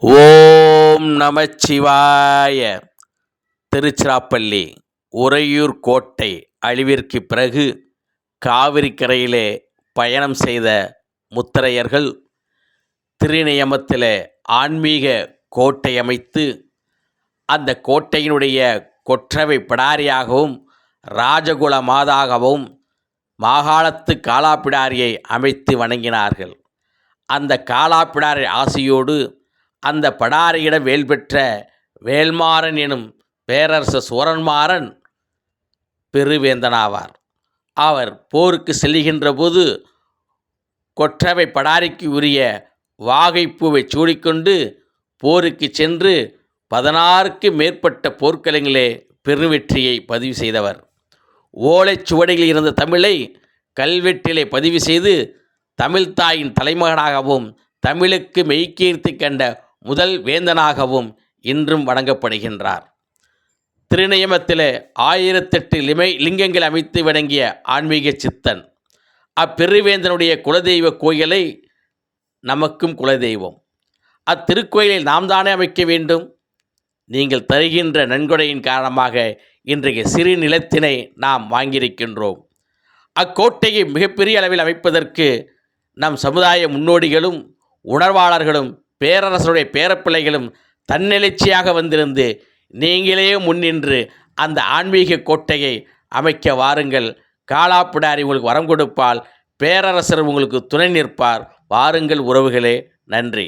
ஓம் நமச்சிவாய. திருச்சிராப்பள்ளி உறையூர் கோட்டை அழிவிற்கு பிறகு காவிரி கரையிலே பயணம் செய்த முத்தரையர்கள் திருநியமத்தில் ஆன்மீக கோட்டை அமைத்து அந்த கோட்டையினுடைய கொற்றவை பிடாரியாகவும் ராஜகுல மாதாகவும் மாகாளத்து காலாப்பிடாரியை அமைத்து வணங்கினார்கள். அந்த காலாப்பிடாரி ஆசையோடு அந்த படாரியிடம் வேல் பெற்ற வேல்மாறன் எனும் பேரரசு சோரன்மாறன் பெருவேந்தனாவார். அவர் போருக்கு செல்கின்ற போது கொற்றவை படாரிக்கு உரிய வாகைப்பூவை சூடிக்கொண்டு போருக்கு சென்று 16க்கு மேற்பட்ட போர்க்களங்களிலே பெருவெற்றியை பதிவு செய்தவர். ஓலைச்சுவடியில் இருந்த தமிழை கல்வெட்டிலே பதிவு செய்து தமிழ்தாயின் தலைமகனாகவும் தமிழுக்கு மெய்கீர்த்தி கண்ட முதல் வேந்தனாகவும் இன்றும் வணங்கப்படுகின்றார். திருநியமத்தில் 1008 லிங்கங்கள் அமைத்து வணங்கிய ஆன்மீக சித்தன். அப்பெருவேந்தனுடைய குலதெய்வ கோயிலை நமக்கும் குலதெய்வம். அத்திருக்கோயிலை நாம் தானே அமைக்க வேண்டும். நீங்கள் தருகின்ற நன்கொடையின் காரணமாக இன்றைய சிறு நிலத்தினை நாம் வாங்கியிருக்கின்றோம். அக்கோட்டையை மிகப்பெரிய அளவில் அமைப்பதற்கு நம் சமுதாய முன்னோடிகளும் உணர்வாளர்களும் பேரரசருடைய பேரப்பிள்ளைகளும் தன்னெழுச்சியாக வந்திருந்து நீங்களே முன்னின்று அந்த ஆன்மீக கோட்டையை அமைக்க வாருங்கள். காலாப்பிடாரி உங்களுக்கு வரம் கொடுப்பால், பேரரசர் உங்களுக்கு துணை நிற்பார். வாருங்கள் உறவுகளே. நன்றி.